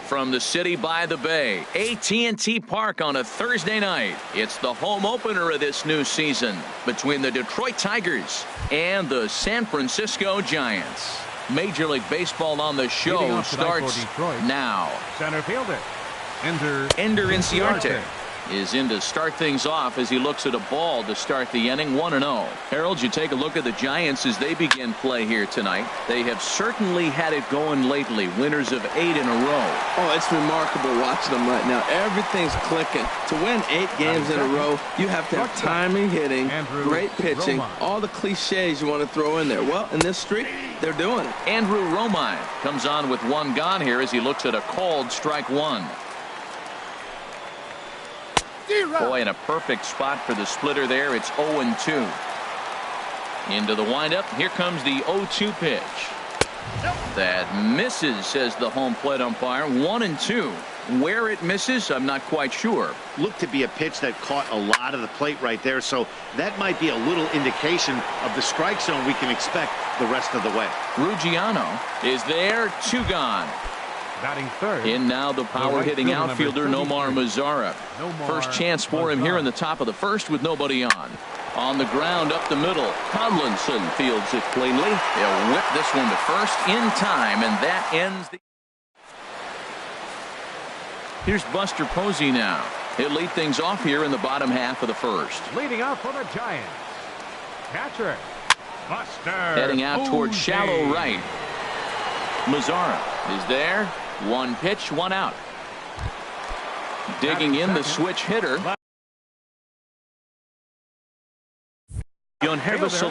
From the city by the bay, AT&T Park on a Thursday night. It's the home opener of this new season between the Detroit Tigers and the San Francisco Giants. Major League Baseball on the show starts now. Center fielder, Ender Inciarte is in to start things off as he looks at a ball to start the inning. 1-0. Harold, you take a look at the Giants as they begin play here tonight. They have certainly had it going lately. Winners of 8 in a row. Oh, it's remarkable watching them right now. Everything's clicking. To win 8 games in a row, you have to have timing hitting, great pitching, all the cliches you want to throw in there. Well, in this streak, they're doing it. Andrew Romine comes on with 1 gone here as he looks at a called strike 1. Boy, in a perfect spot for the splitter there. It's 0-2. Into the windup. Here comes the 0-2 pitch. That misses, says the home plate umpire. 1-2. Where it misses, I'm not quite sure. Looked to be a pitch that caught a lot of the plate right there, so that might be a little indication of the strike zone we can expect the rest of the way. Ruggiano is there. 2 gone. batting third. In now the power-hitting outfielder Nomar Mazara. First chance for him here in the top of the first with nobody on. On the ground up the middle, Tomlinson fields it cleanly. He'll whip this one to first in time, and that ends the... Here's Buster Posey now. He'll lead things off here in the bottom half of the first. Leading out for the Giants, catcher Buster heading out towards Posey. shallow right. Mazara is there. One pitch, one out. Digging in the switch hitter. hrezzo,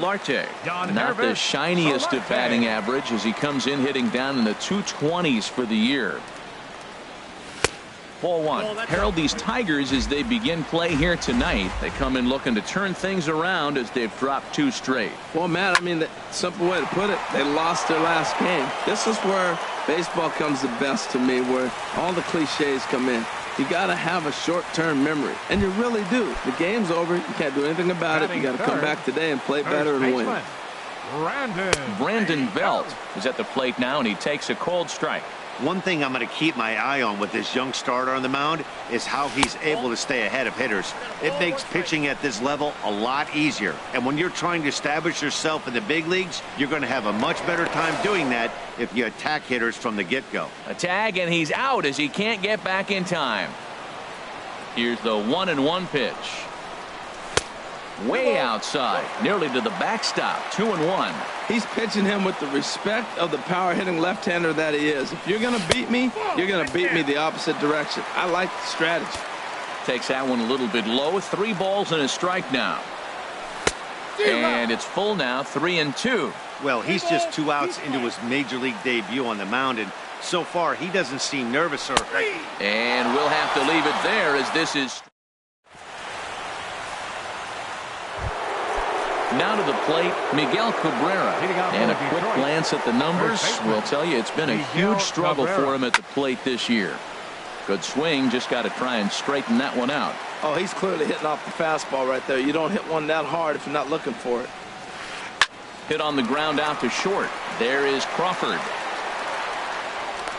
not the shiniest of batting average as he comes in hitting down in the 220s for the year. Ball one. Harold, these Tigers, as they begin play here tonight, they come in looking to turn things around as they've dropped 2 straight. Well, Matt, I mean, the simple way to put it, they lost their last game. This is where baseball comes the best to me, where all the cliches come in. You got to have a short-term memory, and you really do. The game's over. You can't do anything about it. You got to come back today and play better and win. Brandon Belt is at the plate now, and he takes a cold strike. One thing I'm going to keep my eye on with this young starter on the mound is how he's able to stay ahead of hitters. It makes pitching at this level a lot easier. And when you're trying to establish yourself in the big leagues, you're going to have a much better time doing that if you attack hitters from the get-go. A tag, and he's out as he can't get back in time. Here's the 1-1 pitch. Way outside, nearly to the backstop. 2-1. He's pitching him with the respect of the power-hitting left-hander that he is. If you're going to beat me, you're going to beat me the opposite direction. I like the strategy. Takes that one a little bit low. 3 balls and a strike now. And it's full now, 3-2. Well, he's just 2 outs into his major league debut on the mound, and so far he doesn't seem nervous or... And we'll have to leave it there as this is... Now to the plate, Miguel Cabrera. And a quick glance at the numbers will tell you it's been a huge struggle for him at the plate this year. Good swing, just got to try and straighten that one out. Oh, he's clearly hitting off the fastball right there. You don't hit one that hard if you're not looking for it. Hit on the ground out to short. There is Crawford.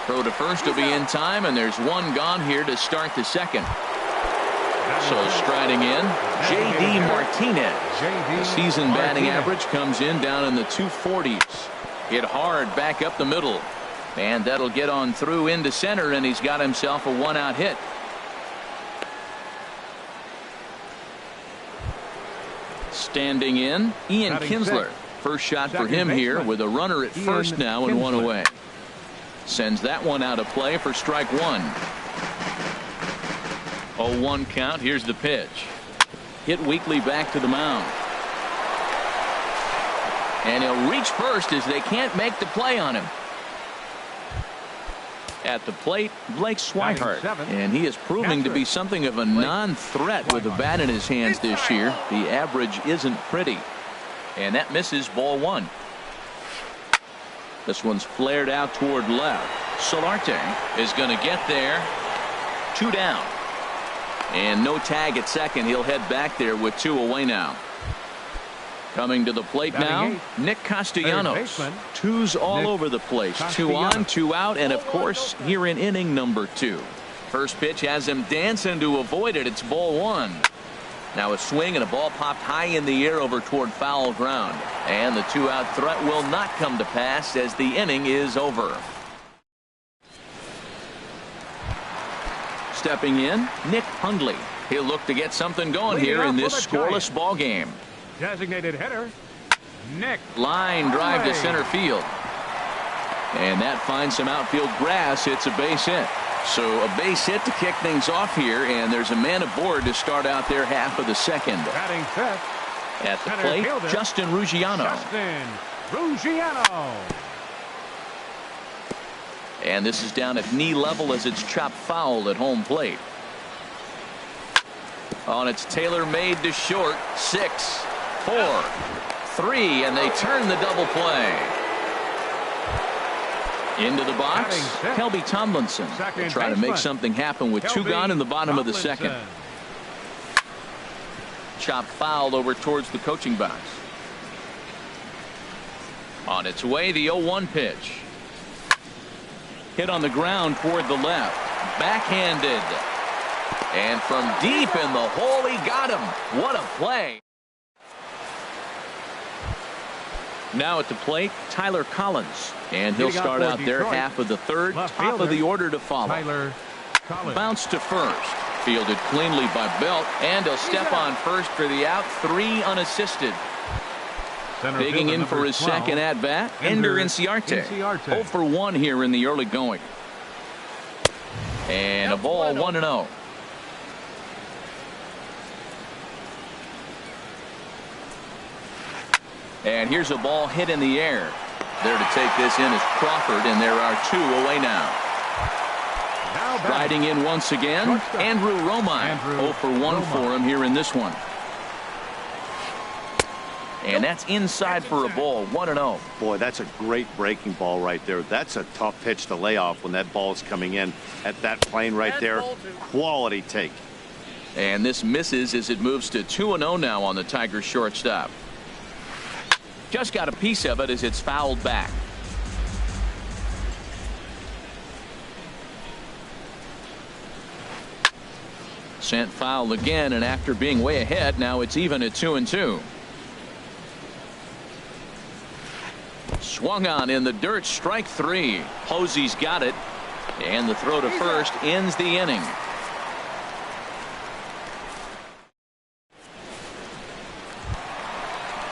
Throw to first will be in time, and there's 1 gone here to start the second. So striding in, J.D. Martinez. The season batting average comes in down in the 240s. Hit hard back up the middle. And that'll get on through into center, and he's got himself a 1-out hit. Standing in, Ian Kinsler. First shot for him here with a runner at first now and one away. Sends that one out of play for strike one. 0-1 count. Here's the pitch. Hit weakly back to the mound. And he'll reach first as they can't make the play on him. At the plate, Blake Swihart, and he is proving to be something of a non-threat with a bat in his hands this year. The average isn't pretty. And that misses, ball one. This one's flared out toward left. Solarte is going to get there. 2 down. And no tag at second. He'll head back there with 2 away now. Coming to the plate now, Nick Castellanos. 2s all over the place. 2 on, 2 out, and of course here in inning number 2. First pitch has him dancing to avoid it. It's ball one. Now a swing and a ball popped high in the air over toward foul ground. And the 2-out threat will not come to pass as the inning is over. Stepping in, Nick Hundley. He'll look to get something going here in this scoreless ball game. Designated hitter, Nick. Line drive to center field. And that finds some outfield grass. It's a base hit. So a base hit to kick things off here, and there's a man aboard to start out their half of the second. Batting fifth. At the plate, fielder, Justin Ruggiano. And this is down at knee level as it's chopped foul at home plate. On its tailor-made to short. 6, 4, 3, and they turn the double play. Into the box, Kelby Tomlinson will try to make something happen with 2 gone in the bottom of the second. Chop foul over towards the coaching box. On its way, the 0-1 pitch. Hit on the ground toward the left. Backhanded. And from deep in the hole, he got him. What a play. Now at the plate, Tyler Collins. And he'll start out their half of the third. Top of the order to follow. Bounce to first. Fielded cleanly by Belt. And he'll step on first for the out. 3 unassisted. Digging in for his second at-bat, Ender Inciarte. 0 for 1 here in the early going. And a ball 1-0. And here's a ball hit in the air. There to take this in is Crawford, and there are 2 away now. Riding in once again, Andrew Romine. 0 for 1 for him here in this one. And that's inside for a ball. 1-0. Boy, that's a great breaking ball right there. That's a tough pitch to lay off when that ball is coming in at that plane right there. Quality take. And this misses as it moves to 2-0 now on the Tigers shortstop. Just got a piece of it as it's fouled back. Sent foul again, and after being way ahead, now it's even at 2-2. Swung on in the dirt, strike 3. Posey's got it, and the throw to first ends the inning.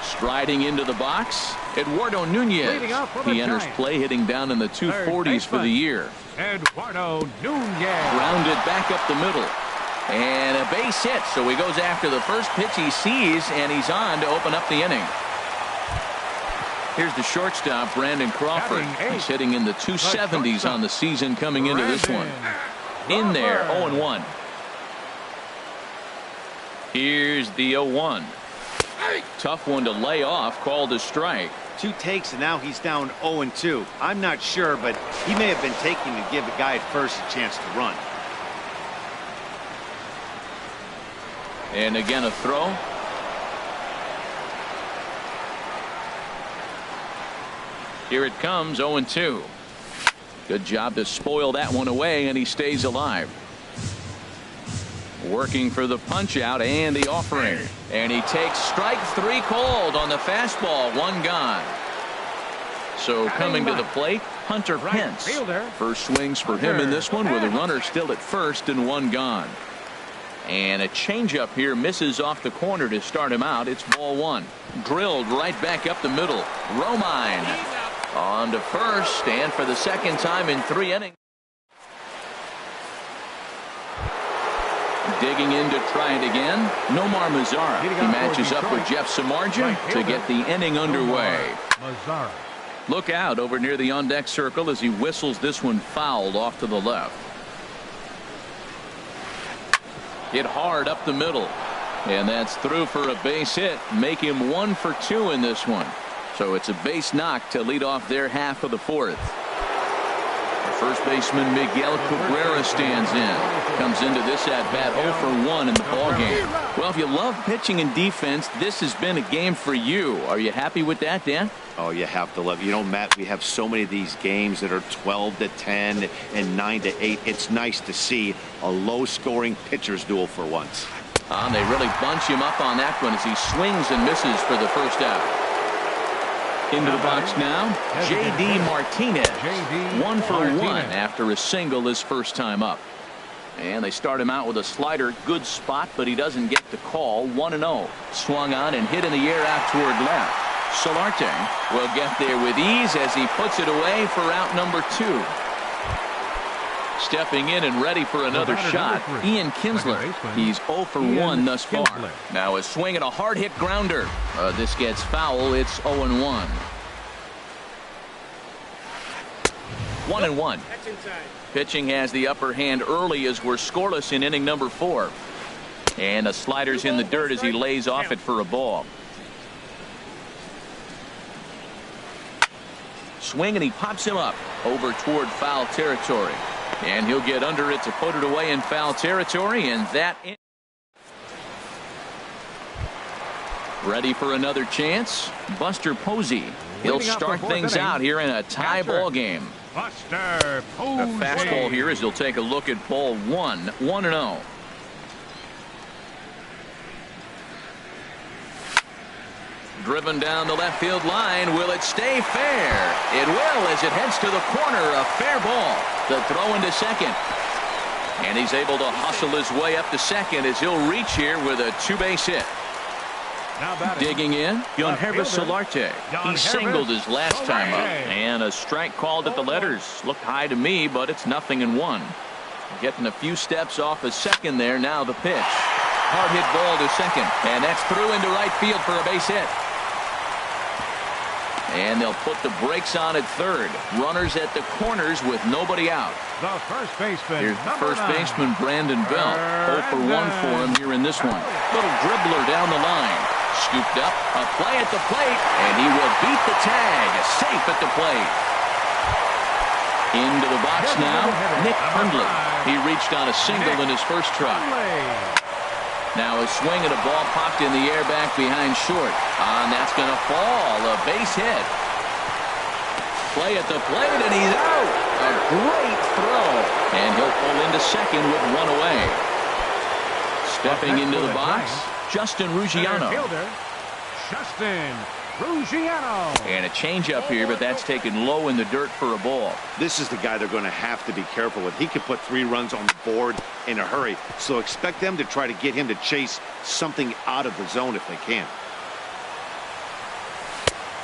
Striding into the box, Eduardo Nunez. He enters play hitting down in the 240s for the year. Eduardo Nunez. Grounded back up the middle. And a base hit, so he goes after the first pitch he sees, and he's on to open up the inning. Here's the shortstop, Brandon Crawford. He's hitting in the 270s on the season coming into this one. In there, 0-1. Here's the 0-1. Tough one to lay off, called a strike. 2 takes, and now he's down 0-2. I'm not sure, but he may have been taking to give the guy at first a chance to run. And again, a throw. Here it comes, 0-2. Good job to spoil that one away, and he stays alive. Working for the punch out and the offering. And he takes strike 3 called on the fastball. 1 gone. So coming to the plate, Hunter Pence. First swings for him in this one with a runner still at first and 1 gone. And a changeup here misses off the corner to start him out. It's ball one. Drilled right back up the middle. Romine on to first, and for the second time in 3 innings. Digging in to try it again, Nomar Mazara. He matches up with Jeff Samardzija to get the inning underway. Look out over near the on-deck circle as he whistles this one fouled off to the left. Hit hard up the middle, and that's through for a base hit. Make him 1 for 2 in this one. So it's a base knock to lead off their half of the fourth. First baseman Miguel Cabrera stands in. Comes into this at-bat 0 for 1 in the ballgame. Well, if you love pitching and defense, this has been a game for you. Are you happy with that, Dan? Oh, you have to love it. You know, Matt, we have so many of these games that are 12-10 and 9-8. It's nice to see a low-scoring pitcher's duel for once. They really bunch him up on that one as he swings and misses for the first out. Into the box now, J.D. Martinez. 1 for 1 after a single his first time up. And they start him out with a slider. Good spot, but he doesn't get the call. 1-0. Swung on and hit in the air out toward left. Solarte will get there with ease as he puts it away for out number 2. Stepping in and ready for another shot, Ian Kinsler. He's 0 for 1 thus far. Now a swing and a hard hit grounder. This gets foul. It's 0-1. 1-1. Pitching has the upper hand early as we're scoreless in inning number 4. And the slider's in the dirt as he lays off it for a ball. Swing and he pops him up over toward foul territory. And he'll get under it to put it away in foul territory, and that ready for another chance. Buster Posey. He'll start things out here in a tie ball game. Buster Posey. A fastball here as he'll take a look at ball 1. 1-0. Driven down the left field line. Will it stay fair? It will as it heads to the corner. A fair ball. The throw into second. And he's able to hustle his way up to second as he'll reach here with a 2-base hit. Digging in, hrezzo. He singled his last time up. And a strike called at the letters. Looked high to me, but it's 0-1. Getting a few steps off a second there. Now the pitch. Hard hit ball to second. And that's through into right field for a base hit. And they'll put the brakes on at third. Runners at the corners with nobody out. The first baseman. Here's the first baseman, Brandon Belt. 0 for 1 for him here in this one. Little dribbler down the line. Scooped up. A play at the plate. And he will beat the tag. Safe at the plate. Into the box now, Nick Hundley. He reached on a single in his first try. Now a swing and a ball popped in the air back behind short. And that's going to fall. A base hit. Play at the plate, and he's out. A great throw. And he'll pull into second with 1 away. Stepping into the box, Justin Ruggiano. Justin Ruggiano. And a changeup here, but that's taken low in the dirt for a ball. This is the guy they're going to have to be careful with. He could put 3 runs on the board in a hurry. So expect them to try to get him to chase something out of the zone if they can.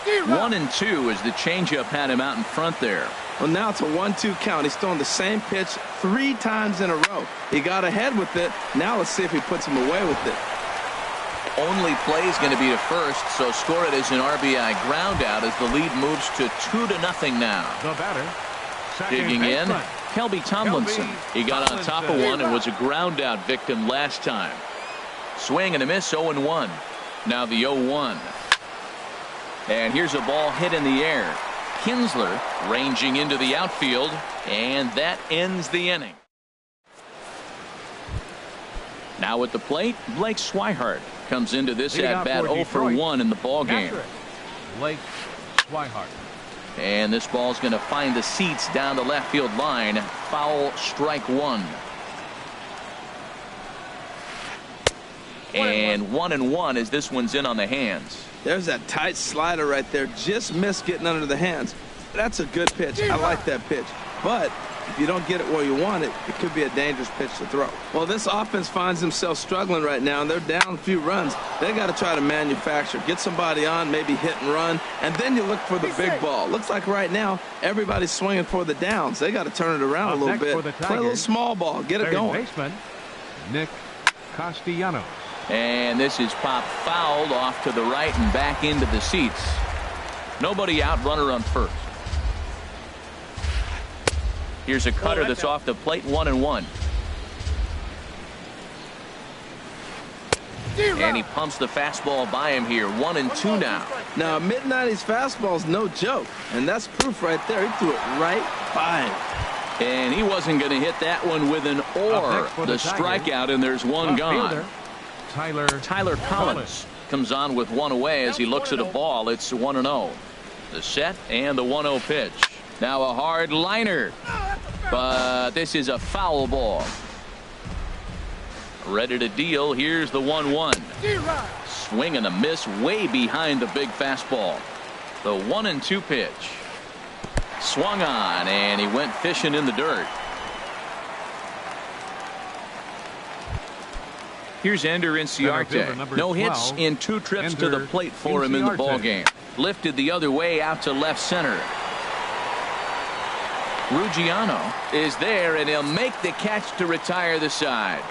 1-2 as the changeup had him out in front there. Well, now it's a 1-2 count. He's throwing the same pitch 3 times in a row. He got ahead with it. Now let's see if he puts him away with it. Only play is going to be to first, so score it as an RBI ground out as the lead moves to 2-0 now. The batter. Digging in, Kelby Tomlinson. He got on top of one and was a ground out victim last time. Swing and a miss, 0-1. Now the 0-1. And here's a ball hit in the air. Kinsler ranging into the outfield, and that ends the inning. Now at the plate, Blake Swihart comes into this at bat 0 for 1 in the ball game. Blake Swihart. And this ball's going to find the seats down the left field line. Foul, strike 1. And 1-1 as this one's in on the hands. There's that tight slider right there. Just missed getting under the hands. That's a good pitch. I like that pitch. But If you don't get it where you want it, it could be a dangerous pitch to throw. Well, this offense finds themselves struggling right now, and they're down a few runs. They got to try to manufacture, get somebody on, maybe hit and run, and then you look for the big ball. Looks like right now everybody's swinging for the downs. They got to turn it around a little bit. Play a little small ball, get it going. Baseman, Nick Castellanos. And this is popped fouled off to the right and back into the seats. Nobody out, runner on first. Here's a cutter that's off the plate, 1-1. And he pumps the fastball by him here, 1-2 now. Now, mid-90s fastball's no joke, and that's proof right there. He threw it right by him. And he wasn't going to hit that one with an or. The strikeout, and there's one gone. Tyler Collins comes on with one away as he looks at a ball. It's 1-0. The set and the 1-0 pitch. Now a hard liner, but this is a foul ball. Ready to deal. Here's the 1-1. Swing and a miss way behind the big fastball. The 1-2 pitch. Swung on, and he went fishing in the dirt. Here's Ender Inciarte. No hits in 2 trips to the plate for him in the ballgame. Lifted the other way out to left center. Ruggiano is there, and he'll make the catch to retire the side.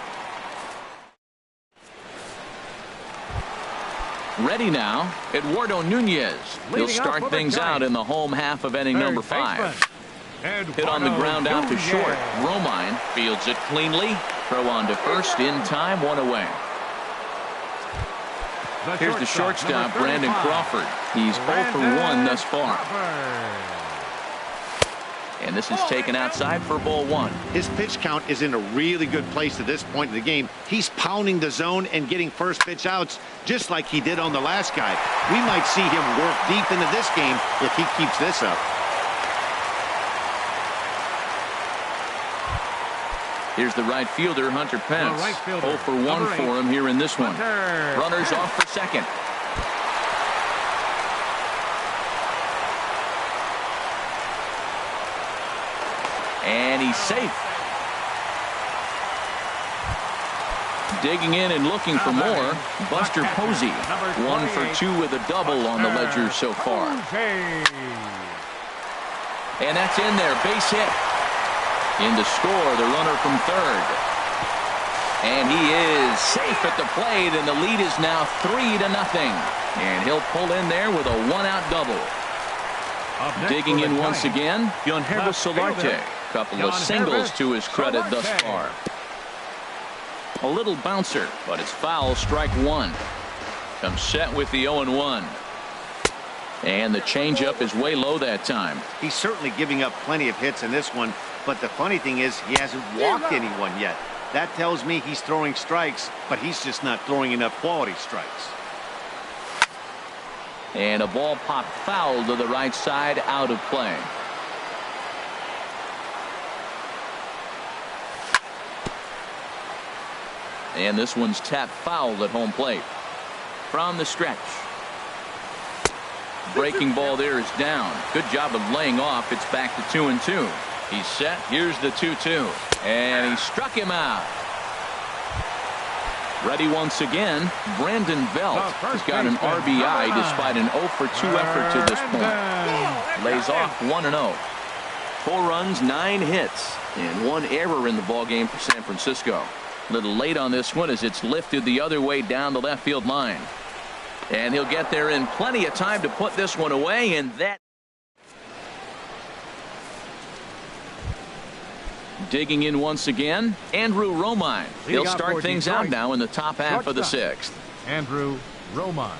Ready now, Eduardo Nunez. He'll start things out in the home half of inning number 5. Hit on the ground out to short. Romine fields it cleanly. Throw on to first in time, 1 away. Here's the shortstop, Brandon Crawford. He's 0 for 1 thus far. And this is taken outside for ball 1. His pitch count is in a really good place at this point in the game. He's pounding the zone and getting first pitch outs just like he did on the last guy. We might see him work deep into this game if he keeps this up. Here's the right fielder, Hunter Pence. 0 for 1 for him here in this one. Runners off for second. And he's safe. Digging in and looking for more, Buster Posey. 1 for 2 with a double on the ledger so far. And that's in there, base hit. In to score, the runner from third. And he is safe at the plate, and the lead is now 3-0. And he'll pull in there with a 1-out double. Digging in once again, Yangervis Solarte. Couple of singles to his credit thus far. A little bouncer, but it's foul, strike 1. Comes set with the 0-1. And the changeup is way low that time. He's certainly giving up plenty of hits in this one, but the funny thing is he hasn't walked anyone yet. That tells me he's throwing strikes, but he's just not throwing enough quality strikes. And a ball popped foul to the right side, out of play. And this one's tapped foul at home plate. From the stretch. Breaking ball there is down. Good job of laying off. It's back to 2-2. He's set. Here's the 2-2. And he struck him out. Ready once again, Brandon Belt has got an RBI despite an 0 for 2 effort to this point. Lays off 1-0. 4 runs, 9 hits, and 1 error in the ballgame for San Francisco. A little late on this one as it's lifted the other way down the left field line. And he'll get there in plenty of time to put this one away, and that. Digging in once again, Andrew Romine. He'll start things out now in the top half of the 6th. Andrew Romine.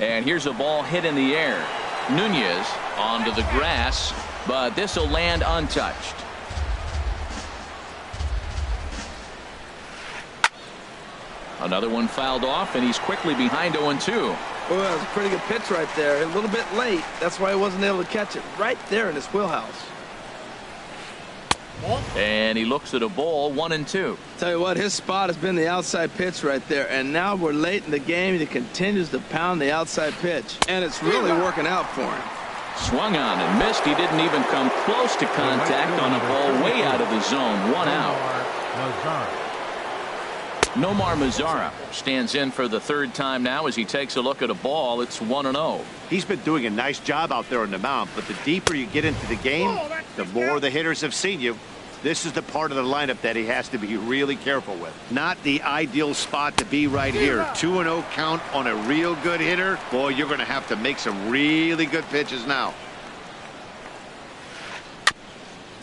And here's a ball hit in the air. Nunez onto the grass, but this will land untouched. Another one fouled off, and he's quickly behind 0-2. Well, that was a pretty good pitch right there. A little bit late. That's why he wasn't able to catch it right there in his wheelhouse. And he looks at a ball, 1-2. Tell you what, his spot has been the outside pitch right there. And now we're late in the game. He continues to pound the outside pitch. And it's really working out for him. Swung on and missed. He didn't even come close to contact on a ball way out of the zone. One out. Nomar Mazara stands in for the third time now as he takes a look at a ball. It's 1-0. He's been doing a nice job out there on the mound, but the deeper you get into the game, the more the hitters have seen you. This is the part of the lineup that he has to be really careful with. Not the ideal spot to be right here. 2-0 count on a real good hitter. Boy, you're going to have to make some really good pitches now.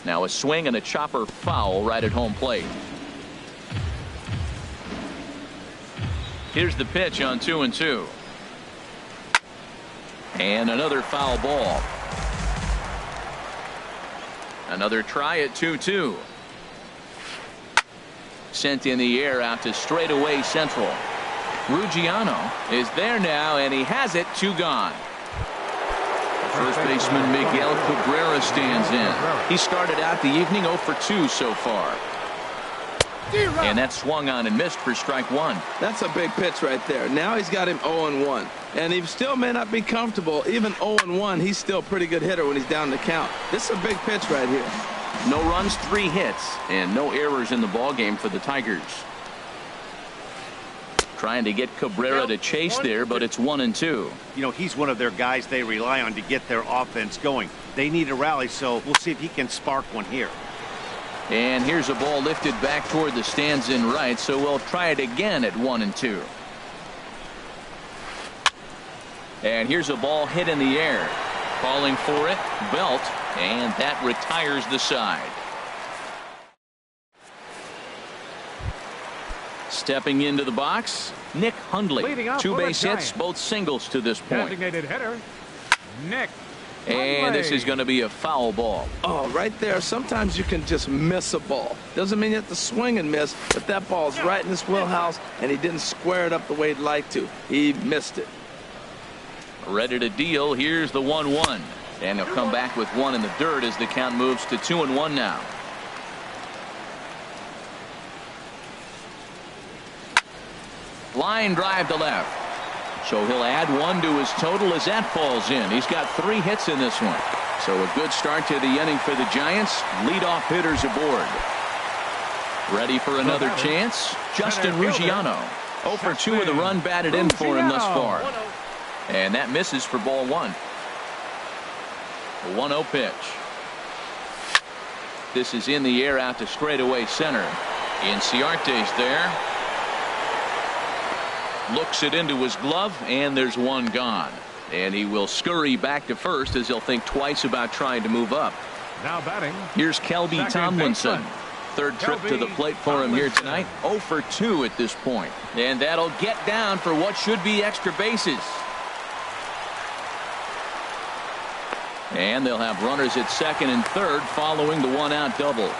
Now a swing and a chopper foul right at home plate. Here's the pitch on 2-2. And another foul ball. Another try at 2-2. Sent in the air out to straightaway central. Ruggiano is there now, and he has it. 2 gone. First baseman Miguel Cabrera stands in. He started out the evening 0 for 2 so far. And that swung on and missed for strike 1. That's a big pitch right there. Now he's got him 0-1. And he still may not be comfortable. Even 0-1, he's still a pretty good hitter when he's down the count. This is a big pitch right here. No runs, 3 hits, and no errors in the ballgame for the Tigers. Trying to get Cabrera to chase there, but it's 1-2. You know, he's one of their guys they rely on to get their offense going. They need a rally, so we'll see if he can spark one here. And here's a ball lifted back toward the stands in right, so we'll try it again at 1-2. And here's a ball hit in the air. Calling for it, Belt, and that retires the side. Stepping into the box, Nick Hundley. 2 base hits, both singles to this point. Designated hitter, Nick. And this is going to be a foul ball. Oh, right there. Sometimes you can just miss a ball. Doesn't mean you have to swing and miss, but that ball's right in his wheelhouse, and he didn't square it up the way he'd like to. He missed it. Ready to deal. Here's the 1-1. And he'll come back with 1 in the dirt as the count moves to 2-1 now. Line drive to left. So he'll add 1 to his total as that falls in. He's got 3 hits in this one. So a good start to the inning for the Giants. Leadoff hitters aboard. Ready for another chance. Justin Ruggiano. 0 for 2 with a run batted in for him thus far. And that misses for ball 1. A 1-0 pitch. This is in the air out to straightaway center. Inciarte's there. Looks it into his glove, and there's 1 gone. And he will scurry back to first as he'll think twice about trying to move up. Now batting. Here's Kelby Tomlinson. Third trip to the plate for him here tonight. 0 for 2 at this point. And that'll get down for what should be extra bases. And they'll have runners at second and third following the 1-out double.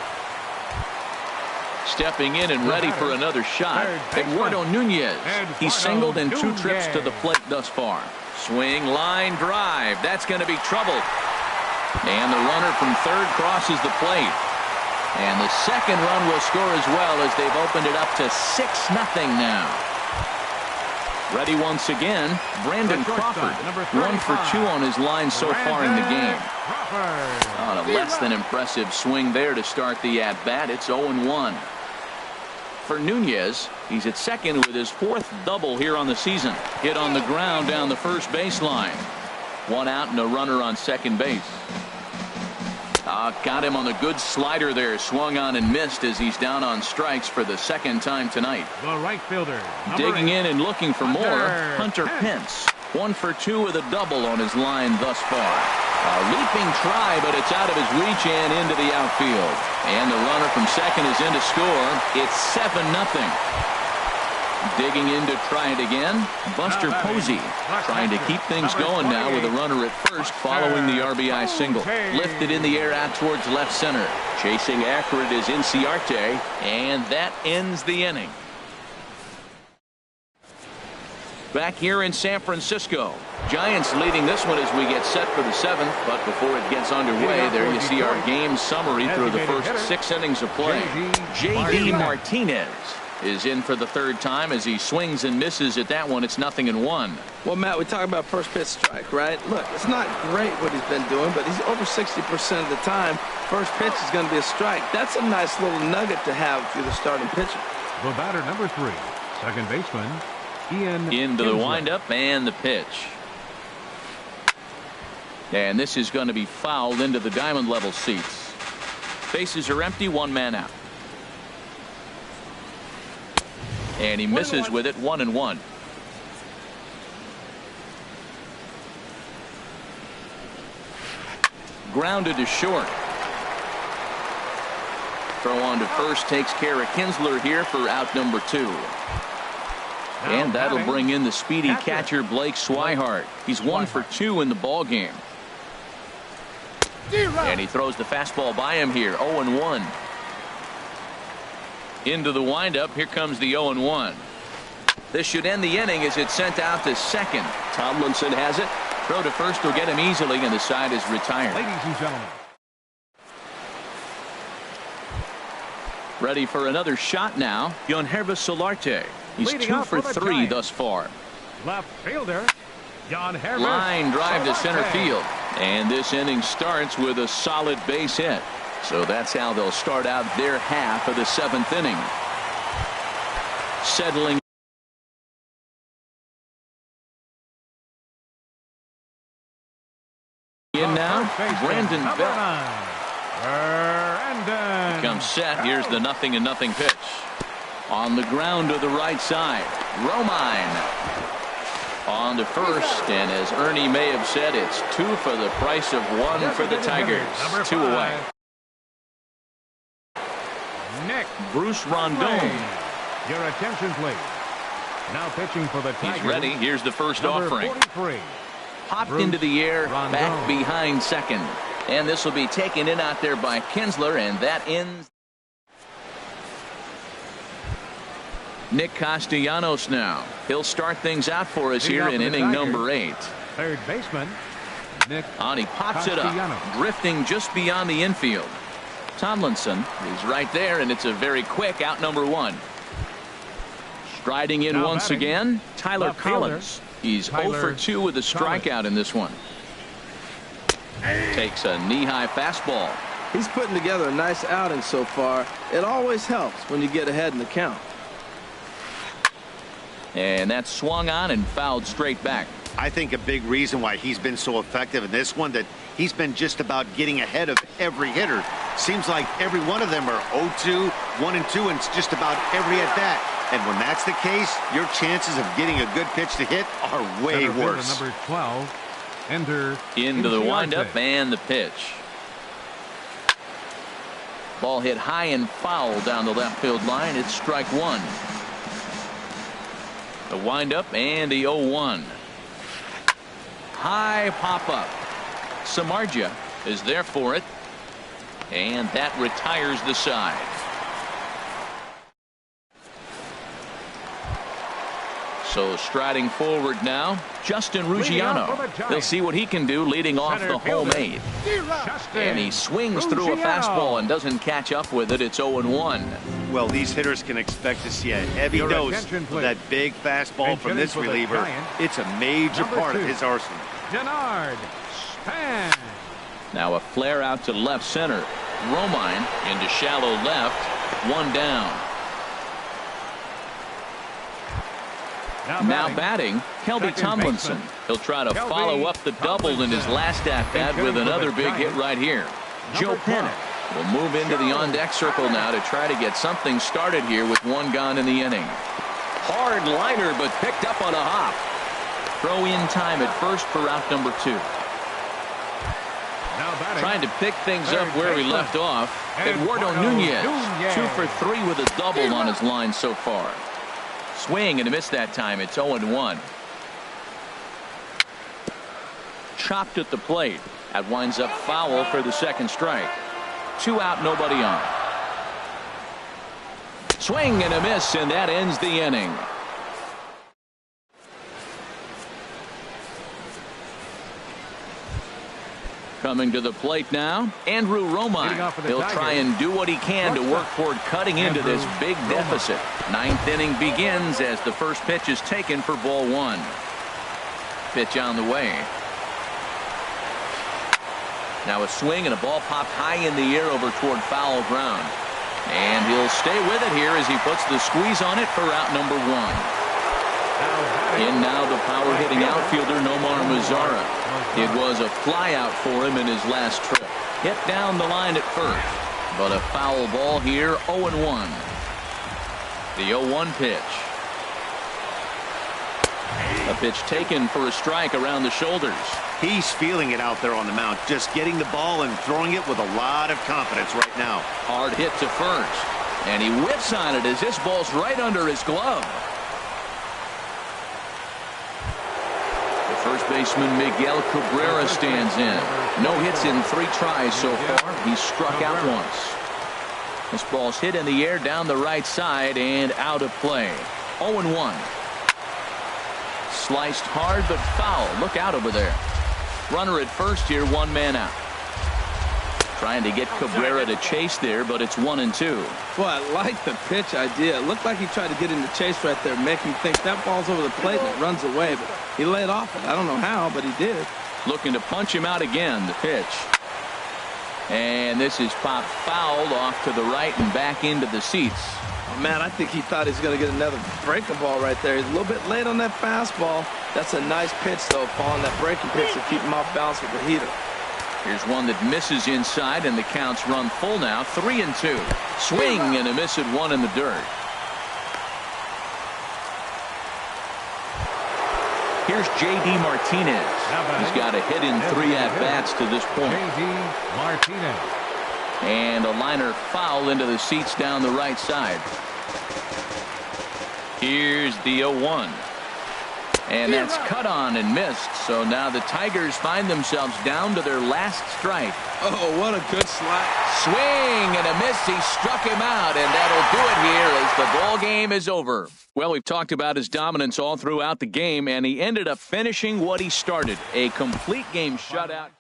Stepping in and ready for another shot, Eduardo Nunez. He's singled in 2 trips to the plate thus far. Swing, line, drive. That's going to be trouble. And the runner from third crosses the plate. And the second run will score as well as they've opened it up to 6-0 now. Ready once again, Brandon Crawford. 1 for 2 on his line so far in the game. On a less than impressive swing there to start the at-bat. It's 0-1. For Nunez, he's at second with his 4th double here on the season. Hit on the ground down the first baseline. 1 out and a runner on second base. Got him on the good slider there. Swung on and missed as he's down on strikes for the 2nd time tonight. The right fielder. Digging in and looking for more, Hunter Pence. 1 for 2 with a double on his line thus far. A leaping try, but it's out of his reach and into the outfield. And the runner from second is in to score. It's 7-0. Digging in to try it again, Buster Posey. Trying to keep things going now with a runner at first following the RBI single. Lifted in the air out towards left center. Chasing after it is Inciarte, and that ends the inning. Back here in San Francisco, Giants leading this one as we get set for the 7th. But before it gets underway, there you see our game summary through the first 6 innings of play. J.D. Martinez is in for the third time as he swings and misses at that one. It's 0-1. Well, Matt, we talk about first pitch strike, right? Look, it's not great what he's been doing, but he's over 60% of the time. First pitch is going to be a strike. That's a nice little nugget to have if you're the starting pitcher. The batter, number 3, second baseman, Ian Into the Kinsler. windup and the pitch. And this is going to be fouled into the diamond level seats. Bases are empty, one man out. And he misses with it, 1-1. Grounded to short. Throw on to first takes care of Kinsler here for out number 2. And that'll bring in the speedy catcher Blake Swihart. He's 1 for 2 in the ball game. And he throws the fastball by him here, 0-1. Into the windup. Here comes the 0-1. This should end the inning as it's sent out to second. Tomlinson has it. Throw to first will get him easily, and the side is retired. Ladies and gentlemen. Ready for another shot now. hrezzo Solarte. He's Leading 2 off for for the 3 Giants. thus far. Left fielder, hrezzo. Line drive to center Solarte. field. And this inning starts with a solid base hit. So that's how they'll start out their half of the 7th inning. Settling in now, Brandon Number Bell 9, Brandon. comes set. Here's the 0-0 pitch. On the ground to the right side. Romine on to first, and as Ernie may have said, it's 2 for the price of 1 for the Tigers. Number 2 away. 5, Nick Bruce Rondon. Your attention, please. Now pitching for the Tigers. He's ready. Here's the first Number offering. 43. Popped Bruce into the air, Rondon. back behind second. And this will be taken in out there by Kinsler, and that ends. Nick Castellanos now. He'll start things out for us here in inning number 8. Third baseman, Nick On he pops it Castellanos. up, drifting just beyond the infield. Tomlinson is right there, and it's a very quick out number 1. Striding in Now once batting, again, Tyler left fielder, Collins. He's Tyler 0 for 2 with a strikeout in this one. Takes a knee-high fastball. He's putting together a nice outing so far. It always helps when you get ahead in the count. And that's swung on and fouled straight back. I think a big reason why he's been so effective in this one, that he's been just about getting ahead of every hitter. Seems like every one of them are 0-2, 1-2, and it's just about every at bat. And when that's the case, your chances of getting a good pitch to hit are way Center fielder, worse. Number 12, enter Into the Inciarte. windup and the pitch. Ball hit high and foul down the left field line. It's strike 1. The windup and the 0-1. High pop up. Samardzija is there for it. And that retires the side. So striding forward now, Justin Ruggiano. He'll see what he can do leading off the home 8. And he swings through a fastball and doesn't catch up with it. It's 0-1. Well, these hitters can expect to see a heavy Your dose attention, of please. that big fastball from Attention this for the reliever. Giants. It's a major Number part of 2. his arsenal. Denard Span. Now a flare out to left center. Romine into shallow left. 1 down. Now batting, Kelby Second Tomlinson. baseman, He'll try to Kelby follow up the double in his Tomlinson. last at-bat with another big hit right here. Joe Number 12. Pennick will move into the on-deck circle now to try to get something started here with 1 gone in the inning. Hard liner, but picked up on a hop. Throw in time at first for out number 2. Now batting, Trying to pick things up third where he baseman, left off. Eduardo Eduardo Nunez. Nunez. 2 for 3 with a double on his line so far. Swing and a miss that time. It's 0-1. Chopped at the plate. That winds up foul for the second strike. 2 out, nobody on. Swing and a miss, and that ends the inning. Coming to the plate now, Andrew Romine. He'll try and do what he can to work toward cutting into this big deficit. Ninth inning begins as the first pitch is taken for ball one. Pitch on the way. Now a swing and a ball popped high in the air over toward foul ground. And he'll stay with it here as he puts the squeeze on it for out number one. In now the power-hitting outfielder Nomar Mazara. It was a flyout for him in his last trip. Hit down the line at first, but a foul ball here, 0-1. The 0-1 pitch. A pitch taken for a strike around the shoulders. He's feeling it out there on the mound, just getting the ball and throwing it with a lot of confidence right now. Hard hit to first, and he whips on it as this ball's right under his glove. First baseman Miguel Cabrera stands in. No hits in 3 tries so far. He's struck out once. This ball's hit in the air down the right side and out of play. 0-1. Sliced hard but foul. Look out over there. Runner at first here, 1 man out. Trying to get Cabrera to chase there, but it's 1-2. Boy, I like the pitch idea. It looked like he tried to get in the chase right there, make him think that ball's over the plate and it runs away, but he laid off it. I don't know how, but he did. Looking to punch him out again, the pitch. And this is popped fouled off to the right and back into the seats. Oh, man, I think he thought he was going to get another breaking ball right there. He's a little bit late on that fastball. That's a nice pitch, though, following that breaking pitch to keep him off balance with the heater. Here's one that misses inside, and the count's run full now, 3-2. Swing and a miss at 1 in the dirt. Here's J.D. Martinez. He's got a hit in 3 at-bats to this point. J.D. Martinez. And a liner foul into the seats down the right side. Here's the 0-1. And that's cut on and missed. So now the Tigers find themselves down to their last strike. Oh, what a good slide. Swing and a miss. He struck him out, and that'll do it here as the ball game is over. Well, we've talked about his dominance all throughout the game, and he ended up finishing what he started, a complete game shutout.